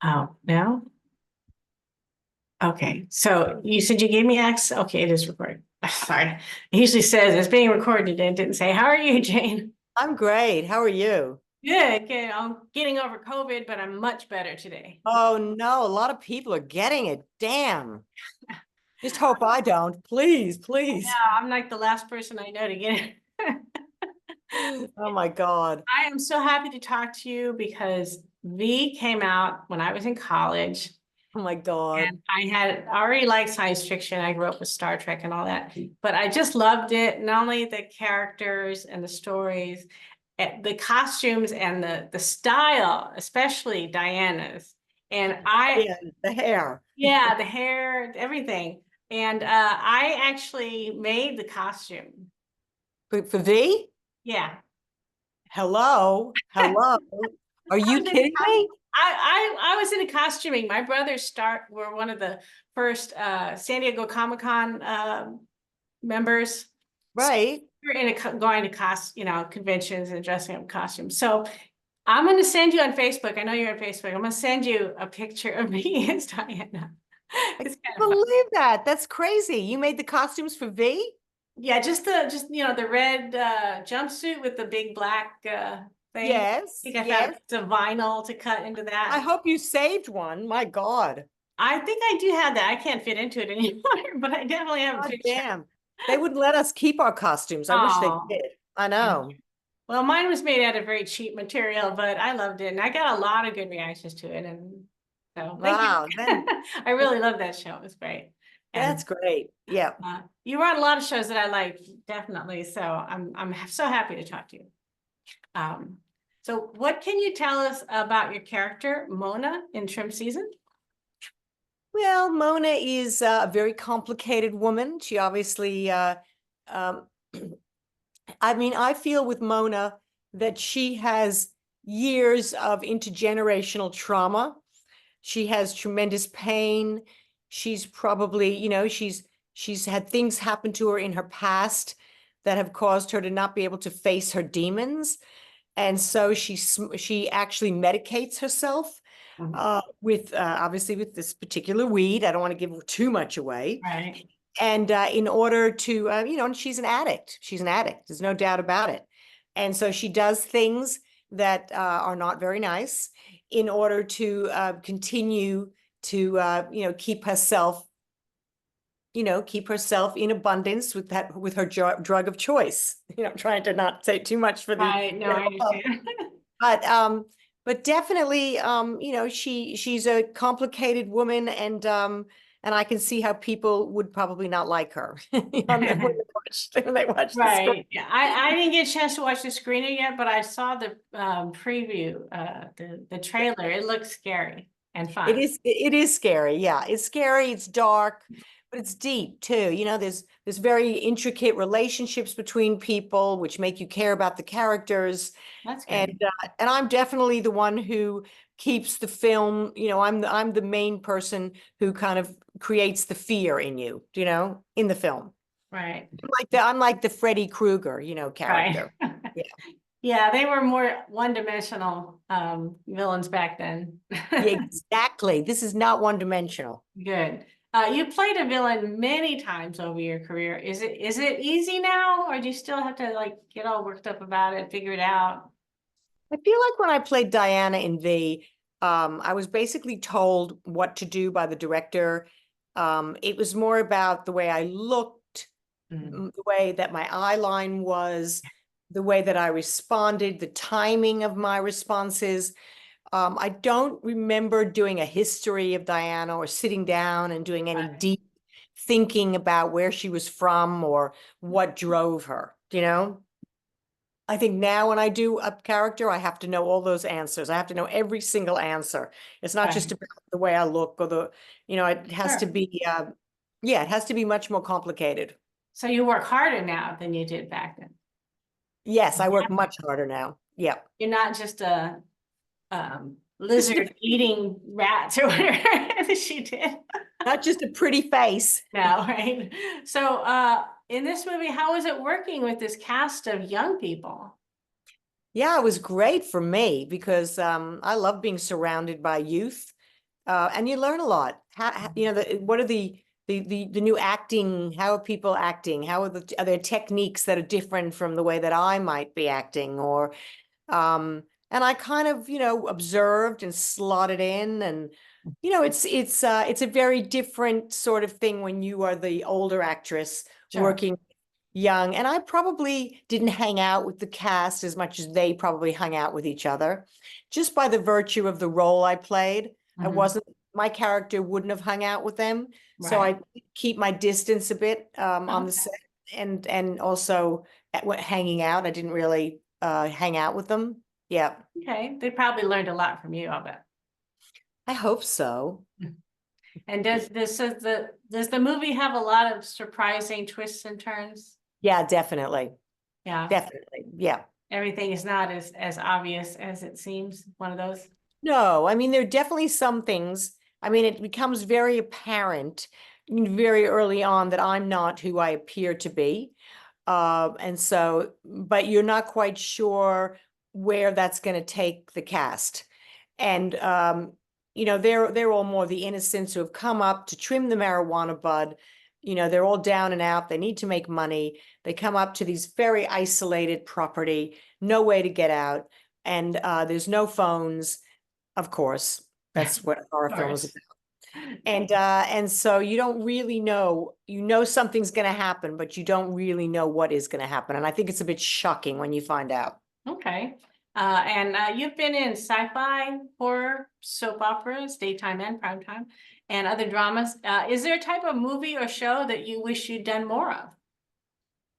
Oh, no? Okay. So you said you gave me access. Okay, it is recording. Sorry. It usually says it's being recorded and it didn't say, how are you, Jane? I'm great. How are you? Good, good. I'm getting over COVID, but I'm much better today. Oh no, a lot of people are getting it. Damn. Just hope I don't. Please, please. Yeah, I'm like the last person I know to get it. Oh my God. I am so happy to talk to you because V came out when I was in college. Oh my God. And I had already liked science fiction. I grew up with Star Trek and all that, but I just loved it. Not only the characters and the stories, the costumes and the style, especially Diana's. And Yeah, the hair. yeah, the hair, everything. And I actually made the costume. For V? Yeah. Hello? Hello? Are I you was in kidding me? I was into costuming. My brothers were one of the first San Diego Comic-Con members. So Right. we're going to conventions and dressing up in costumes. So I'm going to send you on Facebook. I know you're on Facebook. I'm going to send you a picture of me as Diana. I It's can't kind of fun. believe that. That's crazy. You made the costumes for V? Yeah, just the red jumpsuit with the big black thing. I Yes, think I found yes. some vinyl to cut into I that. hope you saved one. My God. I think I do have that. I can't fit into it anymore, but I definitely have a God picture. damn. They wouldn't let us keep our costumes. I wish they Oh, did. I know. well, mine was made out of very cheap material, but I loved it, and I got a lot of good reactions to it, and so thank you. Wow. Then I really love that show. It was great, that's and great. Yeah. you were on a lot of shows that I liked, definitely. So I'm so happy to talk to you. Um, so what can you tell us about your character, Mona, in Trim Season? Well, Mona is a very complicated woman. She obviously, um, I mean, I feel with Mona that she has years of intergenerational trauma. She has tremendous pain. She's probably, she's had things happen to her in her past that have caused her to not be able to face her demons. And so she actually medicates herself Mhm. with obviously with this particular weed. I don't want to give too much away. Right. And in order to, and she's an addict. She's an addict. There's no doubt about it. And so she does things that are not very nice in order to continue to, keep herself in abundance with her drug of choice. I'm trying to not say too much for the Right. No, I general public. understand. But definitely, she's a complicated woman, and I can see how people would probably not like her when they watch the screen. Right. Yeah. I didn't get a chance to watch the screener yet, but I saw the preview, the trailer. It looks scary and fun. It is scary. Yeah, it's scary, it's dark, but it's deep too. There's very intricate relationships between people which make you care about the characters. That's And good. and I'm definitely the one who keeps the film, I'm the main person who kind of creates the fear in you, in the film. Right. I'm like the Freddy Krueger, Right. character. Yeah. Yeah, they were more one-dimensional villains back then. Yeah, exactly. This is not one-dimensional. Good. You played a villain many times over your career. Is it easy now, or do you still have to like get all worked up about it, figure it out? I feel like when I played Diana in V, I was basically told what to do by the director. It was more about the way I looked, Mm. the way that my eye line was, the way that I responded, the timing of my responses. I don't remember doing a history of Diana or sitting down and doing any Right. deep thinking about where she was from or what drove her. I think now when I do a character, I have to know all those answers. I have to know every single answer. It's not just Right. about the way I look or it has to Sure. be, yeah, it has to be much more complicated. So you work harder now than you did back then. Yes, I work much harder now. Yeah. You're not just a Just a, lizard eating rats or whatever that she did. not just a pretty face. No, right? So in this movie, how was it working with this cast of young people? Yeah, it was great for me because I love being surrounded by youth. And you learn a lot. You know, what are the new acting? How are people acting? How are there techniques that are different from the way that I might be acting? Or and I kind of, you know, observed and slotted in, and you know, it's a very different sort of thing when you are the older actress Sure. working young. And I probably didn't hang out with the cast as much as they probably hung out with each other, just by the virtue of the role I played. I Mhm. wasn't, my character wouldn't have hung out with them. So Right. I keep my distance a bit on the Okay. set, and also hanging out. I didn't really hang out with them. Yeah, Okay. They probably learned a lot from you, I'll bet. I hope so. And does the movie have a lot of surprising twists and turns? Yeah, definitely. Yeah. Definitely. Yeah. Everything is not as obvious as it seems. One of those. No, I mean, there are definitely some things. I mean, it becomes very apparent very early on that I'm not who I appear to be. And so, but you're not quite sure where that's going to take the cast. And you know, they're all more the innocents who have come up to trim the marijuana bud. You know, they're all down and out. They need to make money. They come up to these very isolated property, no way to get out, and there's no phones, of course. That's what a horror Of film is course. about. And so you don't really know, you know something's going to happen, but you don't really know what is going to happen. And I think it's a bit shocking when you find out. Okay. And you've been in sci-fi, horror, soap operas, daytime and primetime, and other dramas. Is there a type of movie or show that you wish you'd done more of?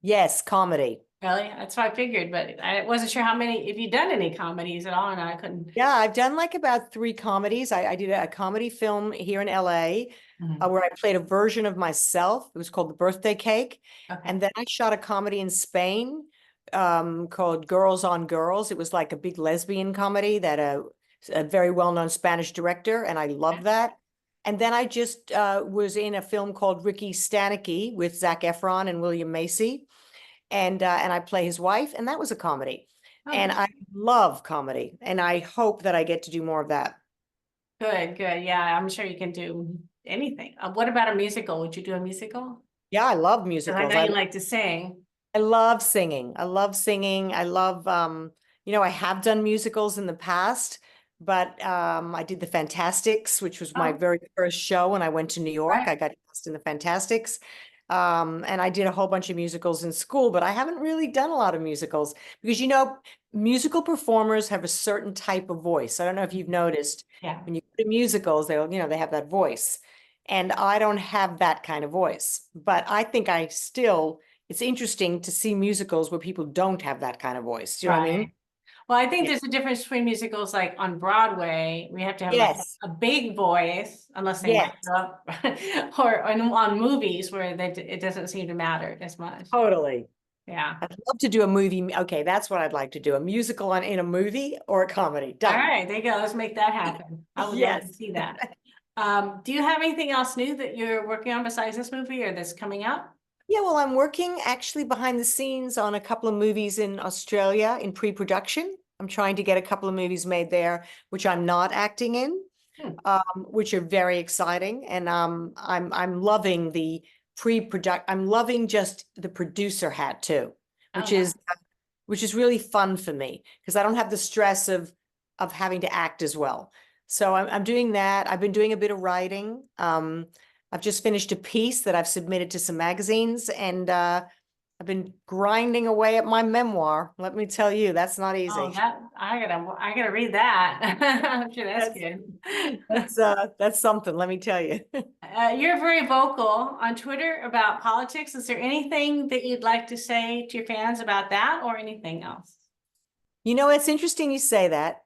Yes, comedy. Really? That's what I figured, but I wasn't sure how many, if you'd done any comedies at all, and I couldn't. Yeah, I've done like about 3 comedies. I did a comedy film here in LA Mhm. where I played a version of myself. It was called The Birthday Cake. Okay. And then I shot a comedy in Spain called Girls on Girls. It was like a big lesbian comedy that a very well-known Spanish director, and I Yeah. love that. And then I just was in a film called Ricky Stanicky with Zac Efron and William Macy, and I play his wife, and that was a comedy. Oh, And I love comedy, and I hope that I get to do more of that. good, good. Yeah, I'm sure you can do anything. What about a musical? Would you do a musical? Yeah, I love 'Cause I musicals. know you like to sing. I love singing. I love singing. I love you know, I have done musicals in the past, but I did the Fantastics, which was my Oh, very first show when I went to New York. right. I got cast in the Fantastics. And I did a whole bunch of musicals in school, but I haven't really done a lot of musicals because, you know, musical performers have a certain type of voice. I don't know if you've noticed Yeah. when you go to musicals, they'll, you know, they have that voice. And I don't have that kind of voice, but I think I still, it's interesting to see musicals where people don't have that kind of voice. Do you know what I mean? Right. Well, I think Yeah. there's a difference between musicals like on Broadway, we have to have like Yes. a big voice, unless they mic Yes. up, or on movies where it doesn't seem to matter as much. Totally. Yeah. I'd love to do a movie. Okay, that's what I'd like to do. A musical in a movie or a comedy. All Done. right, there you go. Let's make that happen. I would love to Yes. see that. Do you have anything else new that you're working on besides this movie or that's coming out? Yeah, well, I'm working actually behind the scenes on a couple of movies in Australia in pre-production. I'm trying to get a couple of movies made there, which I'm not acting in, Hmm. which are very exciting. And I'm loving the pre-product. I'm loving just the producer hat too, Oh, which yeah. is which is really fun for me because I don't have the stress of having to act as well. So I'm doing that. I've been doing a bit of writing. I've just finished a piece that I've submitted to some magazines, and I've been grinding away at my memoir. Let me tell you, that's not Oh, easy. that I gotta read that. I'm sure that's That's good. that's something, let me tell you. You're very vocal on Twitter about politics. Is there anything that you'd like to say to your fans about that or anything else? You know, it's interesting you say that.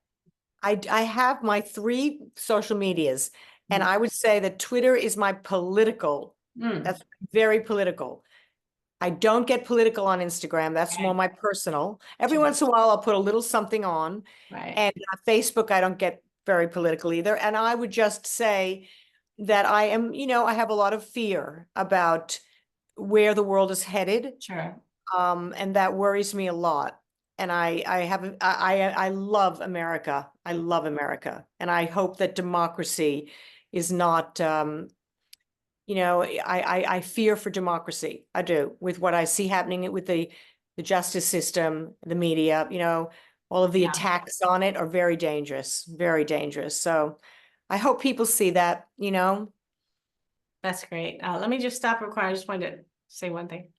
I have my 3 social medias, and Mm. I would say that Twitter is my political. Mm, That's very political. I don't get political on Instagram. That's more right, my personal. Every sure, once in a while, I'll put a little something on. right. And Facebook, I don't get very political either. And I would just say that I am, you know, I have a lot of fear about where the world is headed. Sure. And that worries me a lot. And I love America. I love America. And I hope that democracy is not, I fear for democracy. I do, with what I see happening with the justice system, the media, all of the Yeah. attacks on it are very dangerous, very dangerous. So I hope people see that. That's great. Let me just stop recording. I just wanted to say one thing.